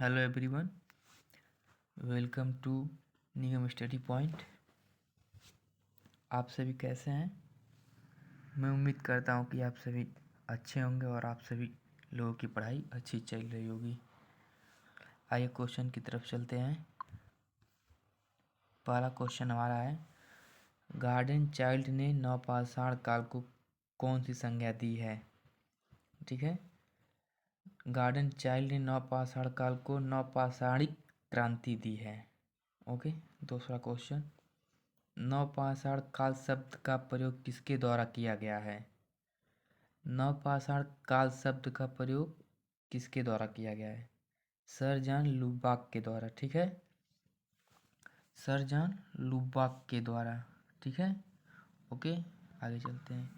Hello everyone, welcome to Nigam Study Point. आप सभी कैसे हैं? मैं उम्मीद करता हूं कि आप सभी अच्छे होंगे और आप सभी लोगों की पढ़ाई अच्छी चल रही होगी। आइए क्वेश्चन की तरफ चलते हैं। पहला क्वेश्चन हमारा है, गार्डन चाइल्ड ने नवपाषाण काल को कौन सी संज्ञा दी है? ठीक है, गार्डन चाइल्ड ने नवपाषाण काल को नवपाषाणिक क्रांति दी है। ओके, दूसरा क्वेश्चन, नवपाषाण काल शब्द का प्रयोग किसके द्वारा किया गया है? नवपाषाण काल शब्द का प्रयोग किसके द्वारा किया गया है? सर जॉन लुबाक के द्वारा। ठीक है, सर जॉन लुबाक के द्वारा। ठीक है, ओके, आगे चलते हैं।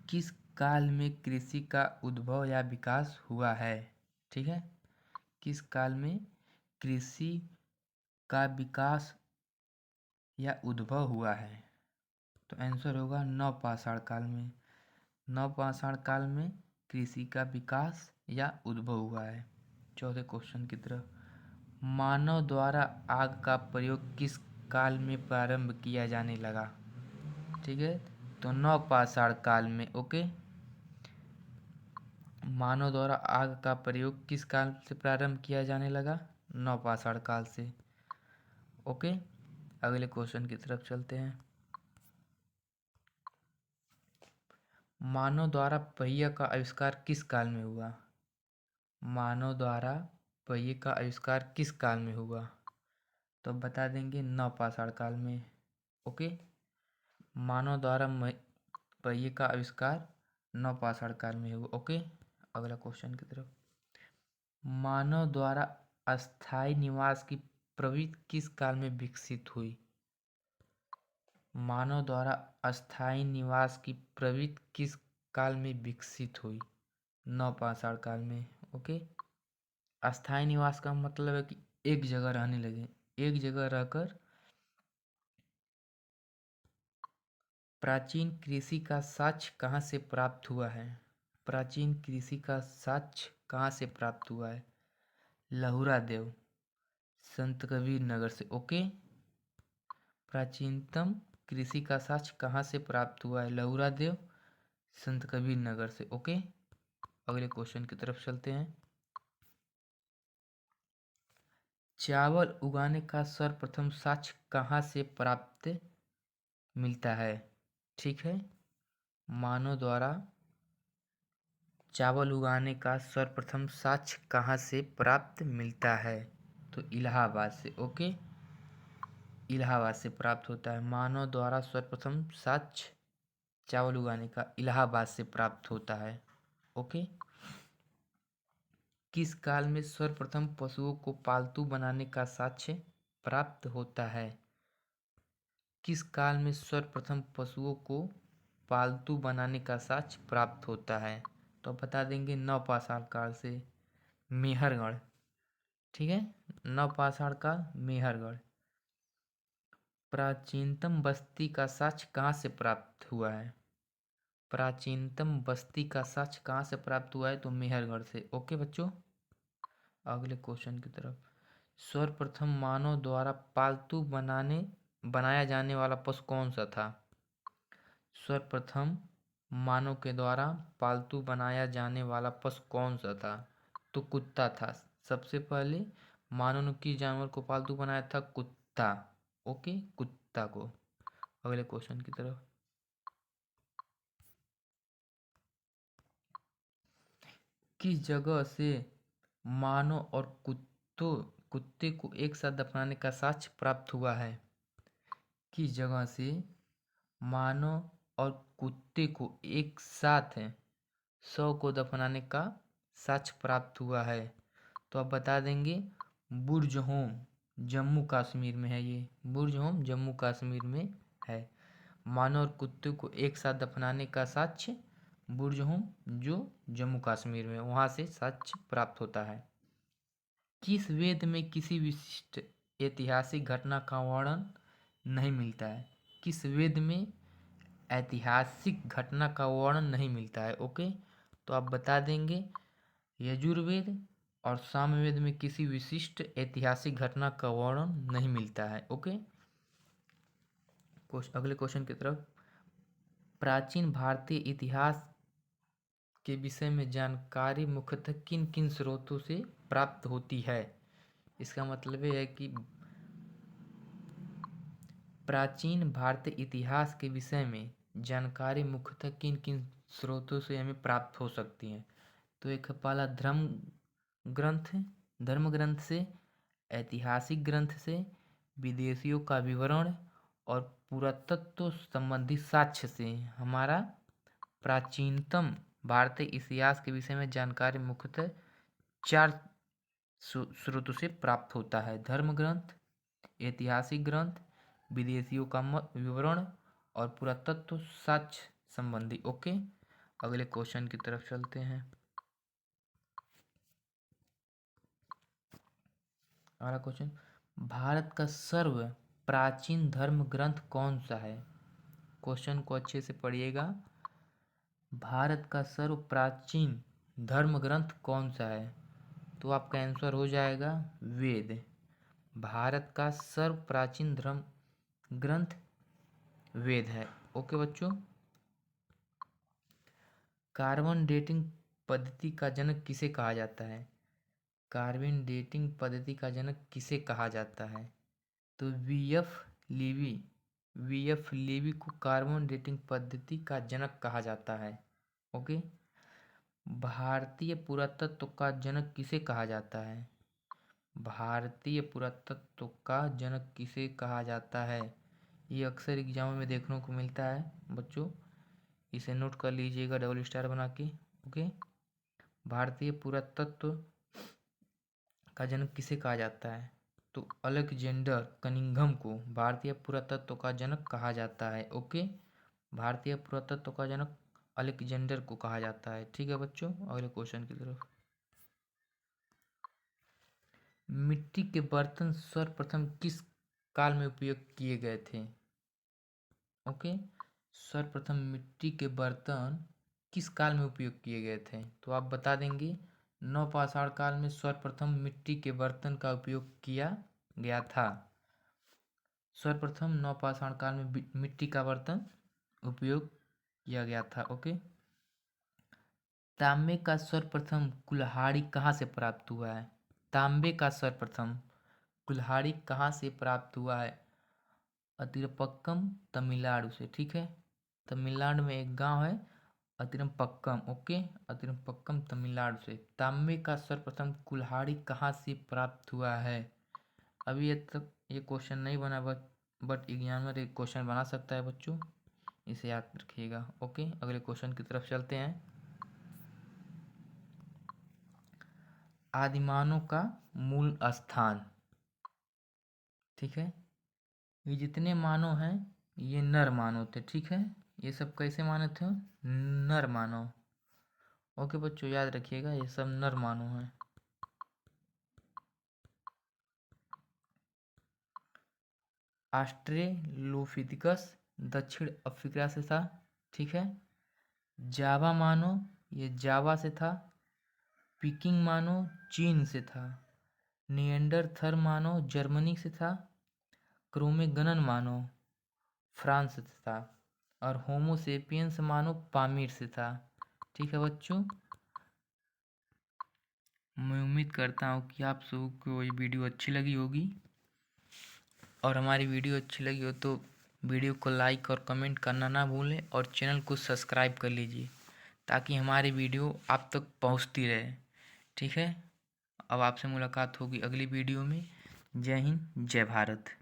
किस काल में कृषि का उद्भव या विकास हुआ है? ठीक है, किस काल में कृषि का विकास या उद्भव हुआ है? तो आंसर होगा नवपाषाण काल में। नवपाषाण काल में कृषि का विकास या उद्भव हुआ है। चौथे क्वेश्चन की तरफ, मानव द्वारा आग का प्रयोग किस काल में प्रारंभ किया जाने लगा? ठीक है, तो नवपाषाण काल में। ओके, मानव द्वारा आग का प्रयोग किस काल से प्रारंभ किया जाने लगा? नवपाषाण काल से। ओके, अगले क्वेश्चन की तरफ चलते हैं। मानव द्वारा पहिया का आविष्कार किस काल में हुआ? मानव द्वारा पहिए का आविष्कार किस काल में हुआ? तो बता देंगे नवपाषाण काल में। ओके, मानव द्वारा पहिए का आविष्कार नवपाषाण काल में हुआ। ओके, अगला क्वेश्चन की तरफ, मानव द्वारा अस्थायी निवास की प्रवृत्ति किस काल में विकसित हुई? मानव द्वारा अस्थायी निवास की प्रवृत्ति किस काल में विकसित हुई? नवपाषाण काल में। ओके, अस्थायी निवास का मतलब है कि एक जगह रहने लगे, एक जगह रहकर। प्राचीन कृषि का साक्ष्य कहाँ से प्राप्त हुआ है? प्राचीन कृषि का साक्ष्य कहाँ से प्राप्त हुआ है? लहुरा देव, संत कबीर नगर से। ओके, प्राचीनतम कृषि का साक्ष्य कहाँ से प्राप्त हुआ है? लहुरा देव, संत कबीर नगर से। ओके, अगले क्वेश्चन की तरफ चलते हैं। चावल उगाने का सर्वप्रथम साक्ष्य कहाँ से प्राप्त मिलता है? ठीक है, मानव द्वारा चावल उगाने का सर्वप्रथम साक्ष्य कहाँ से प्राप्त मिलता है? तो इलाहाबाद से। ओके, इलाहाबाद से प्राप्त होता है। मानव द्वारा सर्वप्रथम साक्ष्य चावल उगाने का इलाहाबाद से प्राप्त होता है। ओके, किस काल में सर्वप्रथम पशुओं को पालतू बनाने का साक्ष्य प्राप्त होता है? किस काल में सर्वप्रथम पशुओं को पालतू बनाने का साक्ष्य प्राप्त होता है? तो बता देंगे नवपाषाण काल से। मेहरगढ़। ठीक है, नवपाषाण काल, मेहरगढ़। प्राचीनतम बस्ती का साक्ष्य कहाँ से प्राप्त हुआ है? प्राचीनतम बस्ती का साक्ष्य कहाँ से प्राप्त हुआ है? तो मेहरगढ़ से। ओके बच्चों, अगले क्वेश्चन की तरफ, सर्वप्रथम मानव द्वारा पालतू बनाया जाने वाला पशु कौन सा था? सर्वप्रथम मानव के द्वारा पालतू बनाया जाने वाला पशु कौन सा था? तो कुत्ता था। सबसे पहले मानव ने किस जानवर को पालतू बनाया था? कुत्ता। ओके, कुत्ता को। अगले क्वेश्चन की तरफ, किस जगह से मानव और कुत्ते को एक साथ दफनाने का साक्ष्य प्राप्त हुआ है? किस जगह से मानव और कुत्ते को एक साथ शव को दफनाने का साक्ष्य प्राप्त हुआ है? तो आप बता देंगे बुर्ज होम, जम्मू कश्मीर में है ये। बुर्ज होम जम्मू कश्मीर में है। मानव और कुत्ते को एक साथ दफनाने का साक्ष्य बुर्ज होम, जो जम्मू कश्मीर में, वहाँ से साक्ष्य प्राप्त होता है। किस वेद में किसी विशिष्ट ऐतिहासिक घटना का वर्णन नहीं मिलता है? किस वेद में ऐतिहासिक घटना का वर्णन नहीं मिलता है? ओके, तो आप बता देंगे यजुर्वेद और सामवेद में किसी विशिष्ट ऐतिहासिक घटना का वर्णन नहीं मिलता है। ओके, अगले क्वेश्चन की तरफ। प्राचीन भारतीय इतिहास के विषय में जानकारी मुख्यतः किन किन स्रोतों से प्राप्त होती है? इसका मतलब ये है कि प्राचीन भारतीय इतिहास के विषय में जानकारी मुख्यतः किन किन स्रोतों से हमें प्राप्त हो सकती है। तो एक पहला धर्म ग्रंथ से, ऐतिहासिक ग्रंथ से, विदेशियों का विवरण और पुरातत्व संबंधी साक्ष्य से हमारा प्राचीनतम भारतीय इतिहास के विषय में जानकारी मुख्यतः 4 स्रोतों से प्राप्त होता है: धर्म ग्रंथ, ऐतिहासिक ग्रंथ, विदेशियों का विवरण और पुरातत्व साक्ष्य संबंधी। ओके, अगले क्वेश्चन की तरफ चलते हैं। अगला क्वेश्चन, भारत का सर्व प्राचीन धर्म ग्रंथ कौन सा है? क्वेश्चन को अच्छे से पढ़िएगा। भारत का सर्व प्राचीन धर्म ग्रंथ कौन सा है? तो आपका आंसर हो जाएगा वेद। भारत का सर्व प्राचीन धर्म ग्रंथ वेद है। ओके बच्चों, कार्बन डेटिंग पद्धति का जनक किसे कहा जाता है? कार्बन डेटिंग पद्धति का जनक किसे कहा जाता है? तो वीएफ लीवी को कार्बन डेटिंग पद्धति का जनक कहा जाता है। ओके, भारतीय पुरातत्व का जनक किसे कहा जाता है? भारतीय पुरातत्व का जनक किसे कहा जाता है? ये अक्सर एग्जाम में देखने को मिलता है बच्चों, इसे नोट कर लीजिएगा डबल स्टार बना के। ओके, भारतीय पुरातत्व का जनक किसे कहा जाता है? तो अलेक्जेंडर कनिंघम को भारतीय पुरातत्व का जनक कहा जाता है। ओके, भारतीय पुरातत्व का जनक अलेक्जेंडर को कहा जाता है। ठीक है बच्चों, अगले क्वेश्चन की तरफ। मिट्टी के बर्तन सर्वप्रथम किस काल में उपयोग किए गए थे? ओके, सर्वप्रथम मिट्टी के बर्तन किस काल में उपयोग किए गए थे? तो आप बता देंगे नवपाषाण काल में सर्वप्रथम मिट्टी के बर्तन का उपयोग किया गया था। सर्वप्रथम नवपाषाण काल में मिट्टी का बर्तन उपयोग किया गया था। ओके, तांबे का सर्वप्रथम कुल्हाड़ी कहाँ से प्राप्त हुआ है? तांबे का सर्वप्रथम कुल्हाड़ी कहाँ से प्राप्त हुआ है? अतिरपक्कम, तमिलनाडु से। ठीक है, तमिलनाडु में एक गांव है अतिरपक्कम। ओके, अतिरपक्कम तमिलनाडु से। तांबे का सर्वप्रथम कुल्हाड़ी कहाँ से प्राप्त हुआ है? अभी तक ये क्वेश्चन नहीं बना, बट एग्जामिनर एक क्वेश्चन बना सकता है बच्चों, इसे याद रखिएगा। ओके, अगले क्वेश्चन की तरफ चलते हैं। आदिमानव का मूल स्थान। ठीक है, ये जितने मानव हैं ये नर मानव थे। ठीक है, ये सब कैसे मानव थे? नर मानव। ओके बच्चों, याद रखिएगा ये सब नर मानव हैं। ऑस्ट्रेलोपिथेकस दक्षिण अफ्रीका से था। ठीक है, जावा मानव ये जावा से था। पिकिंग मानव चीन से था। निएंडरथल मानव जर्मनी से था। क्रोमेगनन मानव फ्रांस से था। और होमोसेपियंस मानव पामीर से था। ठीक है बच्चों, मैं उम्मीद करता हूँ कि आप सबको को ये वीडियो अच्छी लगी होगी, और हमारी वीडियो अच्छी लगी हो तो वीडियो को लाइक और कमेंट करना ना भूलें, और चैनल को सब्सक्राइब कर लीजिए ताकि हमारी वीडियो आप तक पहुंचती रहे। ठीक है, अब आपसे मुलाकात होगी अगली वीडियो में। जय हिंद, जय भारत।